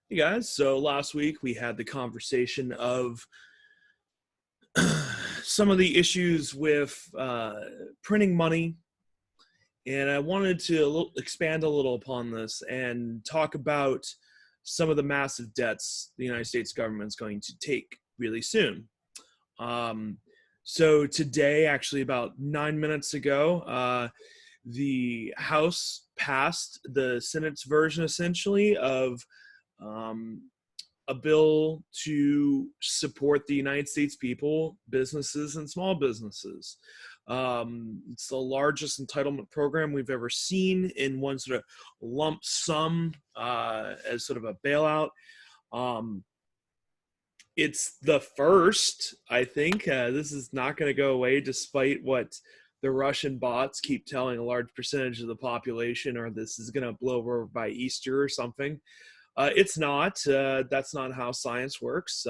Hey guys, so last week we had the conversation of some of the issues with printing money, and I wanted to expand a little upon this and talk about some of the massive debts the United States government is going to take really soon. Um, so today, actually about 9 minutes ago, the House passed the Senate's version essentially of um, a bill to support the United States people, businesses, and small businesses. It's the largest entitlement program we've ever seen in one sort of lump sum as sort of a bailout. Um, it's the first, I think. This is not going to go away despite what the Russian bots keep telling a large percentage of the population, or this is going to blow over by Easter or something. It's not. That's not how science works.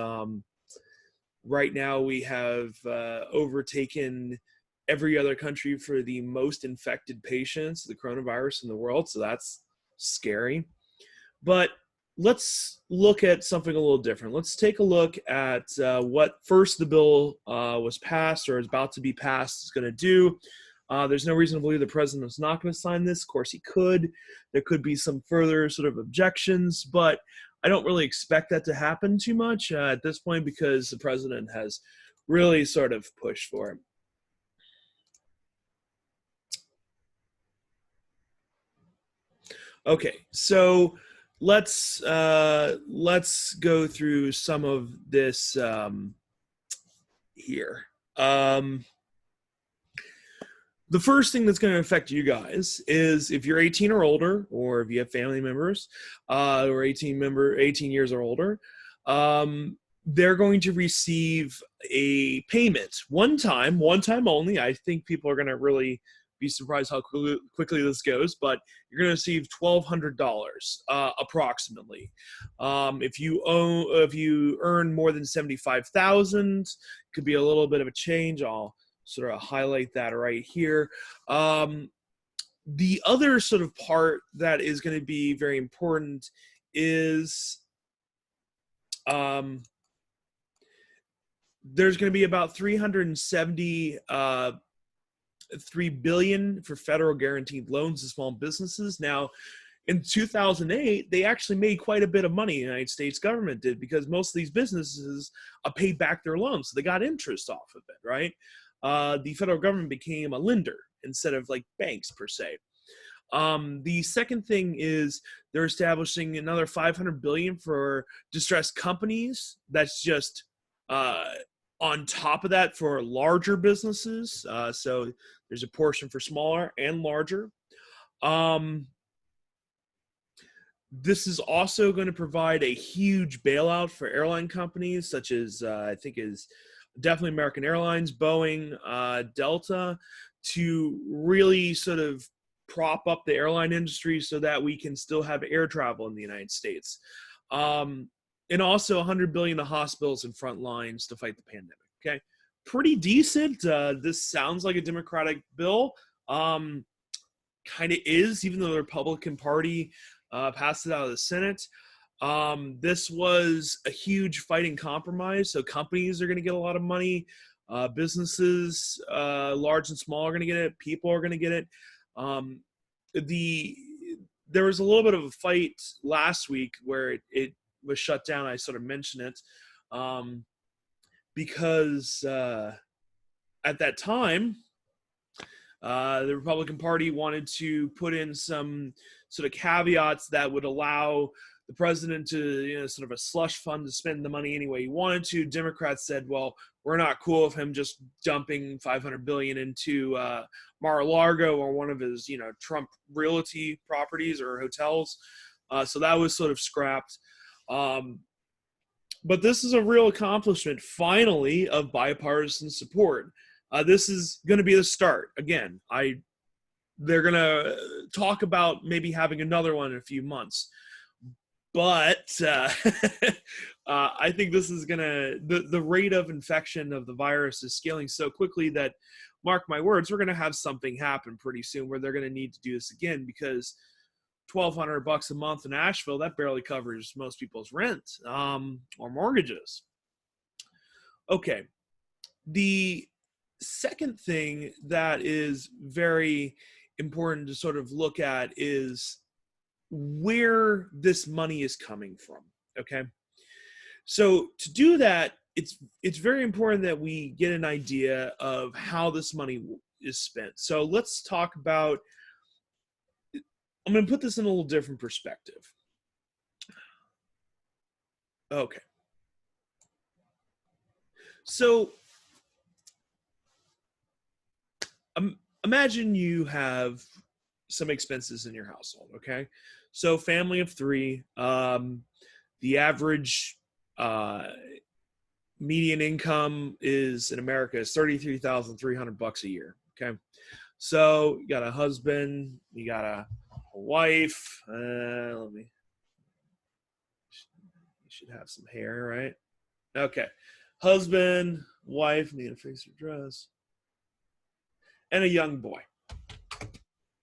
Right now, we have overtaken every other country for the most infected patients, the coronavirus in the world. So that's scary. But let's look at something a little different. Let's take a look at what first the bill was passed or is about to be passed is going to do. There's no reason to believe the president is not going to sign this. Of course, he could. There could be some further sort of objections, but I don't really expect that to happen too much at this point because the president has really sort of pushed for it. Okay, so let's go through some of this here. Um, the first thing that's going to affect you guys is if you're 18 or older, or if you have family members or 18 years or older, they're going to receive a payment one time only. I think people are going to really be surprised how quickly this goes, but you're going to receive $1,200 approximately. If you earn more than 75,000, could be a little bit of a change. I'll sort of highlight that right here. The other sort of part that is going to be very important is there's going to be about 373 billion for federal guaranteed loans to small businesses. Now, in 2008, they actually made quite a bit of money. The United States government did, because most of these businesses paid back their loans, so they got interest off of it, right? The federal government became a lender instead of like banks per se. The second thing is they're establishing another 500 billion for distressed companies. That's just on top of that for larger businesses. So there's a portion for smaller and larger. This is also going to provide a huge bailout for airline companies such as I think is definitely American Airlines, Boeing, Delta, to really sort of prop up the airline industry so that we can still have air travel in the United States. And also 100 billion to hospitals and front lines to fight the pandemic. Okay, pretty decent. This sounds like a Democratic bill. Kind of is, even though the Republican Party passed it out of the Senate. This was a huge fighting compromise. So companies are going to get a lot of money. Businesses, large and small, are going to get it. People are going to get it. There was a little bit of a fight last week where it was shut down. I sort of mentioned it because at that time, the Republican Party wanted to put in some sort of caveats that would allow the president to, sort of a slush fund to spend the money any way he wanted to. Democrats said, well, we're not cool with him just dumping 500 billion into Mar-a-Lago or one of his, Trump realty properties or hotels. So that was sort of scrapped. But this is a real accomplishment, finally, of bipartisan support. This is going to be the start. Again, they're going to talk about maybe having another one in a few months. But I think this is going to, the rate of infection of the virus is scaling so quickly that, mark my words, we're going to have something happen pretty soon where they're going to need to do this again, because $1,200 a month in Asheville, that barely covers most people's rent or mortgages. Okay. The second thing that is very important to sort of look at is where this money is coming from. Okay. So to do that, it's very important that we get an idea of how this money is spent. So let's talk about, I'm going to put this in a little different perspective. Okay. So imagine you have some expenses in your household. Okay. So family of three, the average median income is in America is $33,300 a year. Okay. So you got a husband, you got a wife. You should have some hair, right? Okay. Husband, wife, need to fix your dress, and a young boy.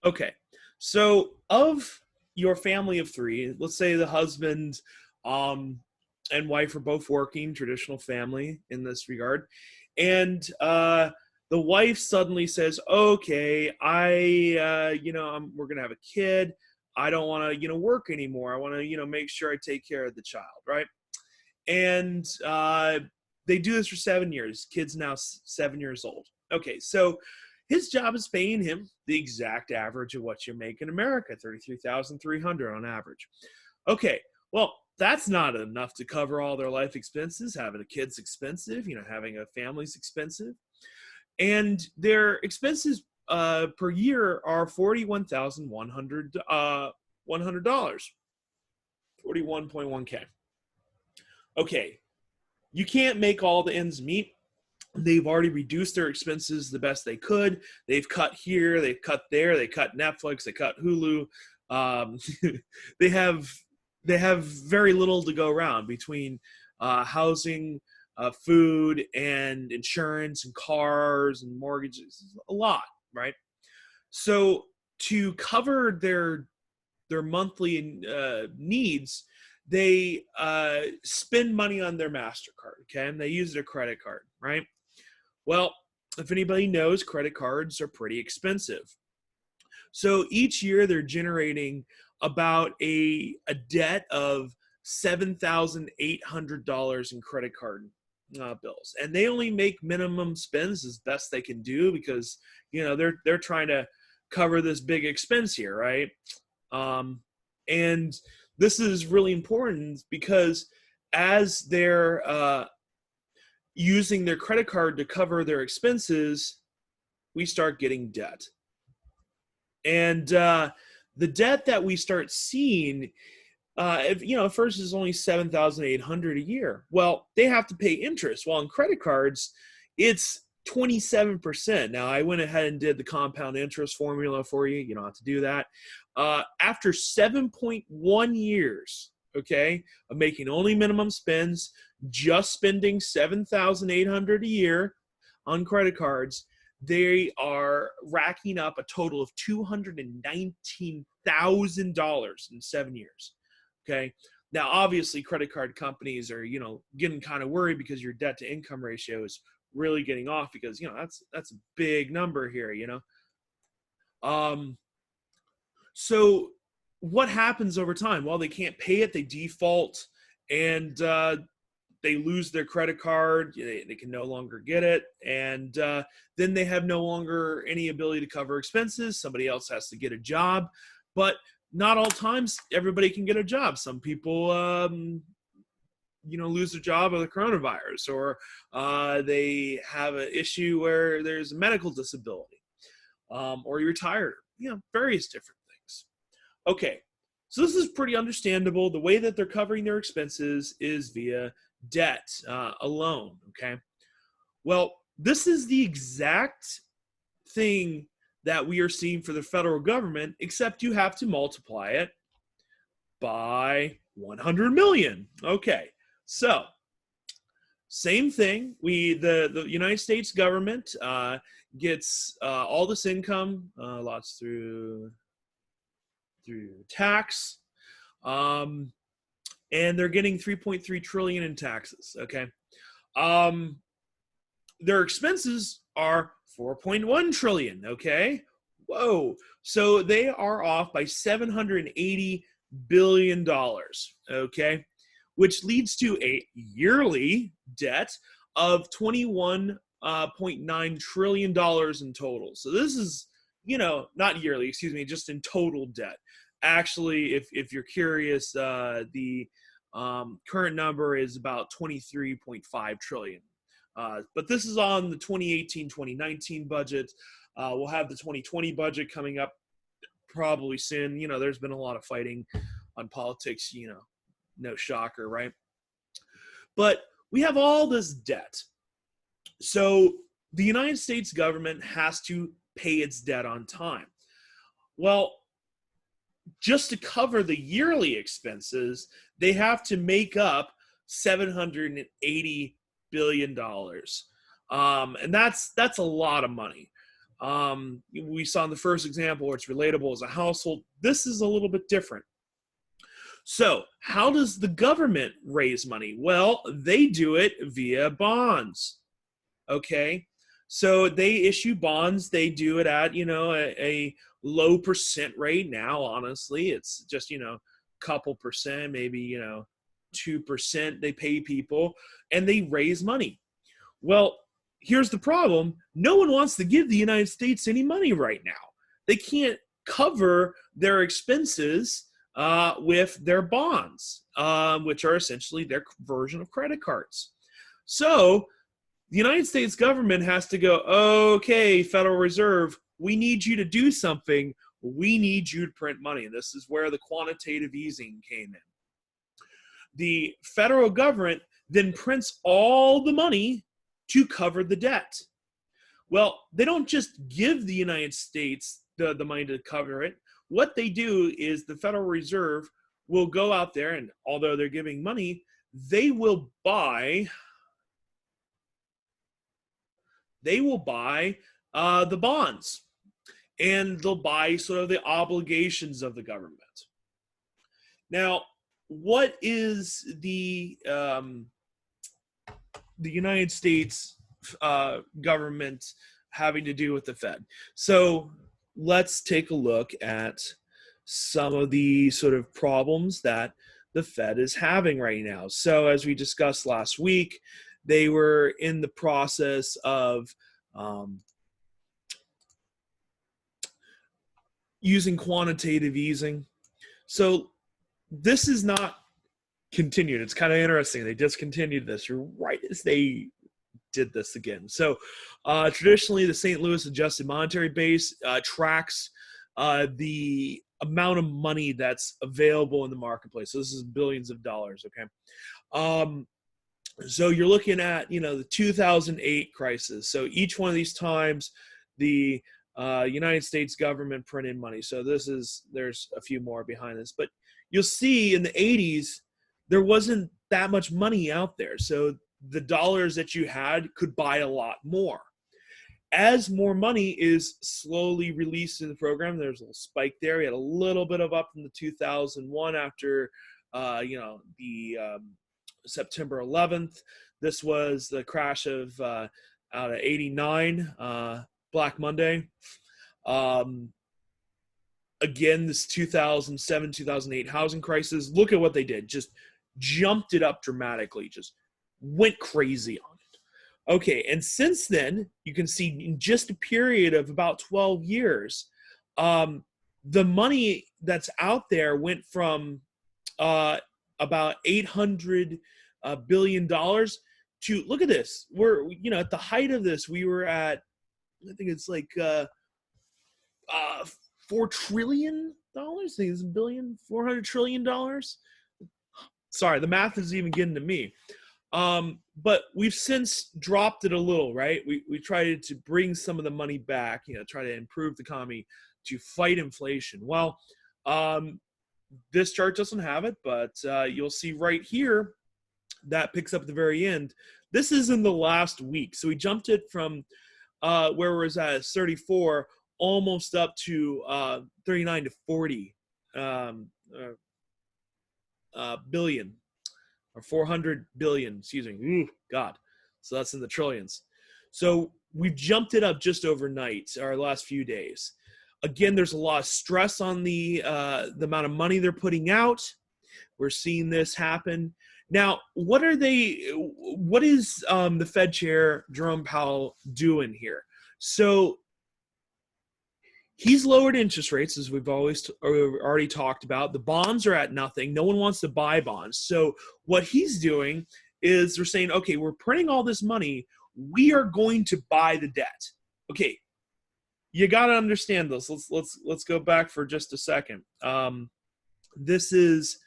Okay. So of your family of three, let's say the husband and wife are both working, traditional family in this regard, and the wife suddenly says, okay, we're going to have a kid. I don't want to, work anymore. I want to, make sure I take care of the child, right? And they do this for 7 years. Kid's now 7 years old. Okay, so his job is paying him the exact average of what you make in America, $33,300 on average. Okay, well, that's not enough to cover all their life expenses. Having a kid's expensive, having a family's expensive. And their expenses per year are $41,100, $41.1K. Okay, you can't make all the ends meet. They've already reduced their expenses the best they could. They've cut here, they've cut there, they cut Netflix, they cut Hulu. They have very little to go around between housing, food, and insurance, and cars, and mortgages. A lot, right? So to cover their monthly needs, they spend money on their MasterCard, okay? And they use their credit card, right? Well, if anybody knows, credit cards are pretty expensive. So each year they're generating about a debt of $7,800 in credit card bills, and they only make minimum spends as best they can do because they're trying to cover this big expense here, right? And this is really important because as they're using their credit card to cover their expenses, we start getting debt. And the debt that we start seeing, first is only $7,800 a year. Well, they have to pay interest. While in credit cards, it's 27%. Now, I went ahead and did the compound interest formula for you. You don't have to do that. After 7.1 years, okay, of making only minimum spends, just spending $7,800 a year on credit cards, they are racking up a total of $219,000 in 7 years. Okay. Now, obviously, credit card companies are, getting kind of worried because your debt to income ratio is really getting off because, that's a big number here, So what happens over time? Well, they can't pay it, they default, and they lose their credit card. They can no longer get it. And then they have no longer any ability to cover expenses. Somebody else has to get a job. But not all times everybody can get a job. Some people, lose their job of the coronavirus, or they have an issue where there's a medical disability, or you're retired, various different things. Okay, so this is pretty understandable. The way that they're covering their expenses is via debt alone, okay? Well, this is the exact thing that we are seeing for the federal government, except you have to multiply it by 100 million. Okay, so same thing. The United States government gets all this income, lots through through tax, and they're getting 3.3 trillion in taxes. Okay, their expenses are 4.1 trillion. Okay, whoa, so they are off by 780 billion dollars. Okay, which leads to a yearly debt of 21.9 trillion dollars in total. So this is, not yearly, excuse me, just in total debt. Actually, if you're curious, the current number is about 23.5 trillion. But this is on the 2018-2019 budget. We'll have the 2020 budget coming up probably soon. There's been a lot of fighting on politics, no shocker, right? But we have all this debt. So the United States government has to pay its debt on time. Well, just to cover the yearly expenses, they have to make up $780 billion. And that's a lot of money. We saw in the first example where it's relatable as a household. This is a little bit different. So how does the government raise money? Well, they do it via bonds. Okay, so they issue bonds. They do it at, a low percent rate. Now, honestly, it's just, couple percent, maybe, 2% they pay people, and they raise money. Well, here's the problem. No one wants to give the United States any money right now. They can't cover their expenses with their bonds, which are essentially their version of credit cards. So the United States government has to go, okay, Federal Reserve, we need you to do something. We need you to print money. And this is where the quantitative easing came in. The federal government then prints all the money to cover the debt. Well, they don't just give the United States the money to cover it. What they do is the Federal Reserve will go out there, and although they're giving money, they will buy the bonds, and they'll buy sort of the obligations of the government. Now, what is the United States government having to do with the Fed? So let's take a look at some of the sort of problems that the Fed is having right now. So as we discussed last week, they were in the process of using quantitative easing. So this is not continued. It's kind of interesting. They discontinued this right as they did this again. So traditionally, the St. Louis Adjusted Monetary Base tracks the amount of money that's available in the marketplace. So this is billions of dollars, okay? So you're looking at, the 2008 crisis. So each one of these times, the United States government printed money. So there's a few more behind this. But you'll see in the 80s, there wasn't that much money out there. So the dollars that you had could buy a lot more. As more money is slowly released in the program, there's a little spike there. We had a little bit of up in the 2001 after, the September 11th. This was the crash of out of 89, Black Monday. Again, this 2007, 2008 housing crisis. Look at what they did. Just jumped it up dramatically. Just went crazy on it. Okay, and since then, you can see in just a period of about 12 years, the money that's out there went from about $800 billion to, look at this. We're, at the height of this, we were at, I think it's like $4 trillion. I think it's $400 trillion. Sorry, the math isn't even getting to me. But we've since dropped it a little, right? We tried to bring some of the money back, try to improve the economy to fight inflation. Well, this chart doesn't have it, but you'll see right here that picks up at the very end. This is in the last week. So we jumped it from where it was at 34 almost up to 39 to 40 billion, or 400 billion, excuse me. Ooh, God. So that's in the trillions. So we've jumped it up just overnight, our last few days. Again, there's a lot of stress on the amount of money they're putting out. We're seeing this happen. Now, what is the Fed chair, Jerome Powell, doing here? So he's lowered interest rates, as we've already talked about. The bonds are at nothing. No one wants to buy bonds. So what he's doing is they're saying, okay, we're printing all this money. We are going to buy the debt. Okay, you got to understand this. Let's go back for just a second. This is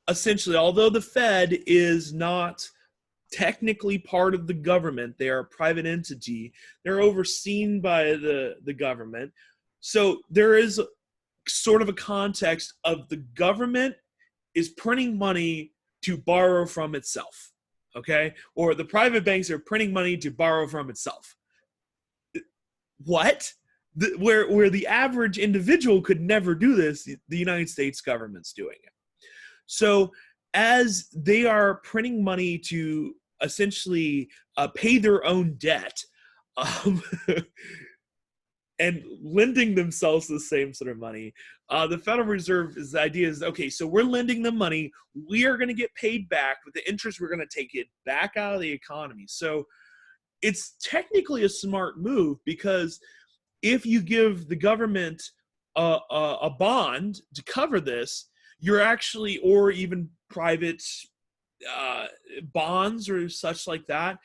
essentially, although the Fed is not technically part of the government, they are a private entity. They're overseen by the government. So there is sort of a context of the government is printing money to borrow from itself, okay? Or the private banks are printing money to borrow from itself. What? Where the average individual could never do this, the United States government's doing it. So as they are printing money to essentially pay their own debt, and lending themselves the same sort of money, the Federal Reserve's idea is, okay, so we're lending them money. We are going to get paid back with the interest. We're going to take it back out of the economy. So it's technically a smart move, because if you give the government a bond to cover this, you're actually, or even private bonds or such like that,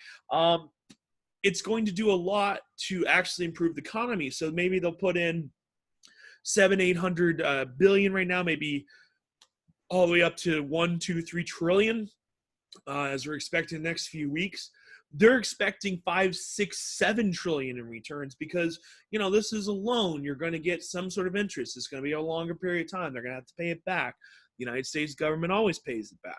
it's going to do a lot to actually improve the economy. So maybe they'll put in 700-800 billion right now, maybe all the way up to 1, 2, 3 trillion, as we're expecting the next few weeks. They're expecting 5, 6, 7 trillion in returns, because this is a loan. You're going to get some sort of interest. It's going to be a longer period of time. They're going to have to pay it back. The United States government always pays it back.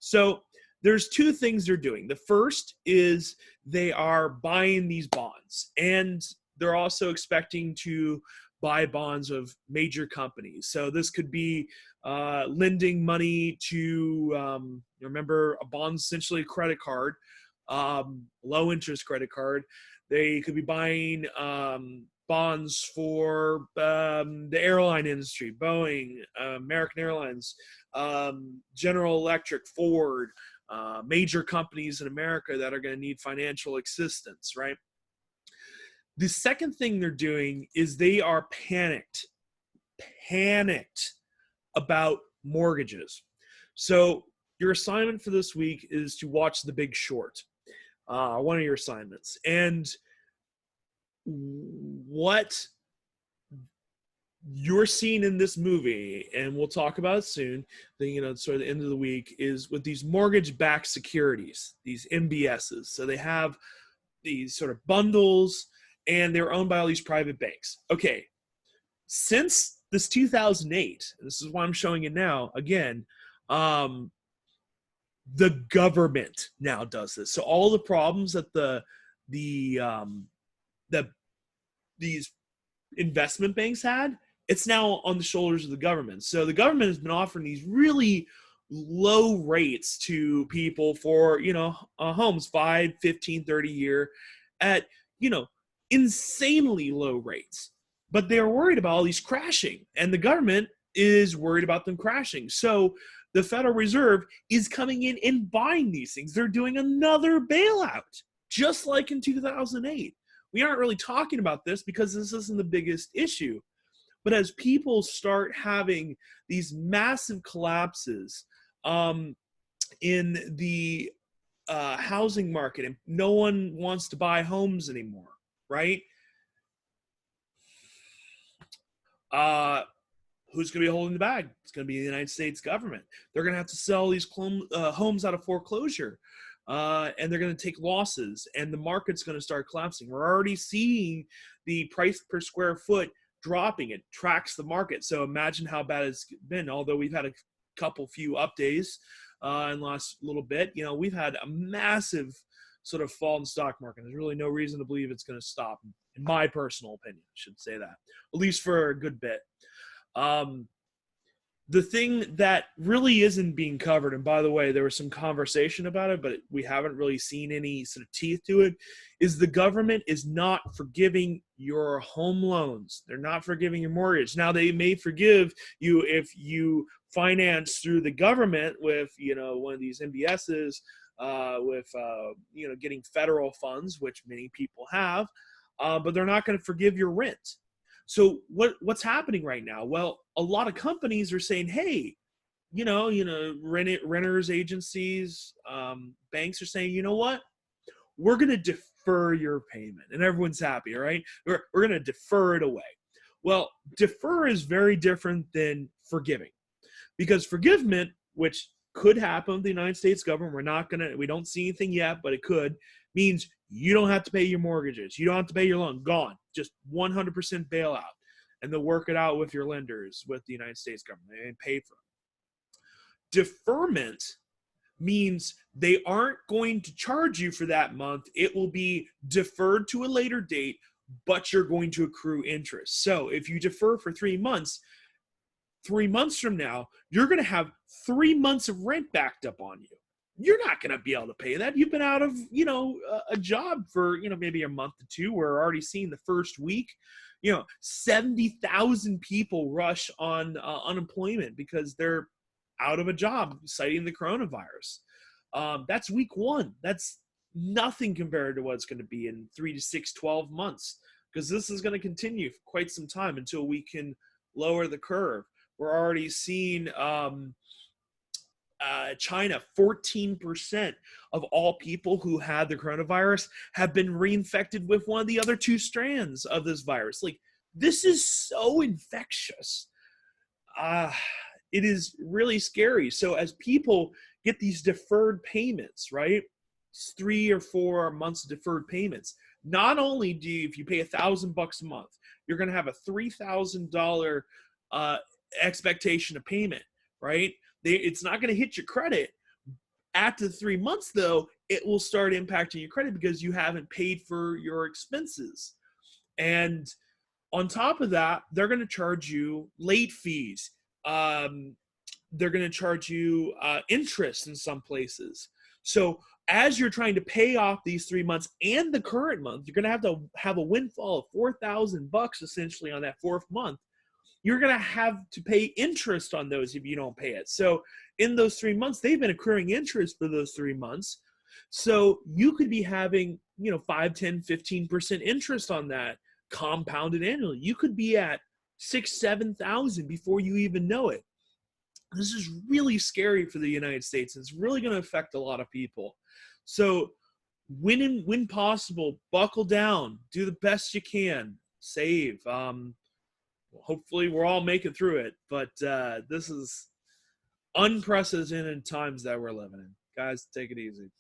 So there's two things they're doing. The first is they are buying these bonds, and they're also expecting to buy bonds of major companies. So this could be lending money to, remember, a bond's essentially a credit card, low interest credit card. They could be buying bonds for the airline industry, Boeing, American Airlines, General Electric, Ford, major companies in America that are going to need financial assistance, right? The second thing they're doing is they are panicked about mortgages. So your assignment for this week is to watch The Big Short, one of your assignments. And what you're seeing in this movie, and we'll talk about it soon, sort of the end of the week, is with these mortgage-backed securities, these MBSs. So they have these sort of bundles, and they're owned by all these private banks. Okay, since this 2008, this is why I'm showing it now, again, the government now does this. So all the problems that these investment banks had, it's now on the shoulders of the government. So the government has been offering these really low rates to people for, homes, 5, 15, 30 year at, insanely low rates. But they're worried about all these crashing, and the government is worried about them crashing. So the Federal Reserve is coming in and buying these things. They're doing another bailout, just like in 2008. We aren't really talking about this because this isn't the biggest issue. But as people start having these massive collapses in the housing market, and no one wants to buy homes anymore, right? Who's going to be holding the bag? It's going to be the United States government. They're going to have to sell these homes out of foreclosure, and they're going to take losses, and the market's going to start collapsing. We're already seeing the price per square foot dropping. It tracks the market. So imagine how bad it's been. Although we've had a few up days in the last little bit, we've had a massive sort of fall in the stock market. There's really no reason to believe it's going to stop, in my personal opinion. I should say that, at least for a good bit. The thing that really isn't being covered, and by the way, there was some conversation about it, but we haven't really seen any sort of teeth to it, is the government is not forgiving your home loans. They're not forgiving your mortgage. Now, they may forgive you if you finance through the government with, one of these MBSs, with, getting federal funds, which many people have, but they're not going to forgive your rent. So what's happening right now? Well, a lot of companies are saying, hey, renters agencies, banks are saying, you know what? We're going to defer your payment, and everyone's happy, right? We're going to defer it away. Well, defer is very different than forgiving, because forgiveness, which could happen with the United States government, we don't see anything yet, but it could, means you don't have to pay your mortgages. You don't have to pay your loan. Gone. Just 100% bailout. And they'll work it out with your lenders, with the United States government, and pay for it. Deferment means they aren't going to charge you for that month. It will be deferred to a later date, but you're going to accrue interest. So if you defer for 3 months, 3 months from now, you're going to have 3 months of rent backed up on you. You're not going to be able to pay that. You've been out of, a job for, maybe a month or two. We're already seeing the first week, 70,000 people rush on unemployment because they're out of a job, citing the coronavirus. That's week one. That's nothing compared to what it's going to be in 3 to 6, 12 months, because this is going to continue for quite some time until we can lower the curve. We're already seeing China, 14% of all people who had the coronavirus have been reinfected with one of the other 2 strands of this virus. Like, this is so infectious. It is really scary. So as people get these deferred payments, right? It's 3 or 4 months of deferred payments. Not only do you, if you pay $1,000 a month, you're going to have a $3,000 expectation of payment, right? It's not going to hit your credit. After 3 months, though, it will start impacting your credit because you haven't paid for your expenses. And on top of that, they're going to charge you late fees. They're going to charge you interest in some places. So as you're trying to pay off these 3 months and the current month, you're going to have a windfall of $4,000 essentially on that 4th month. You're going to have to pay interest on those if you don't pay it. So in those 3 months, they've been accruing interest for those 3 months. So you could be having, 5, 10, 15% interest on that compounded annually. You could be at 6,000, 7,000 before you even know it. This is really scary for the United States. It's really going to affect a lot of people. So when possible, buckle down, do the best you can, save. Hopefully we're all making through it, but this is unprecedented times that we're living in. Guys, take it easy.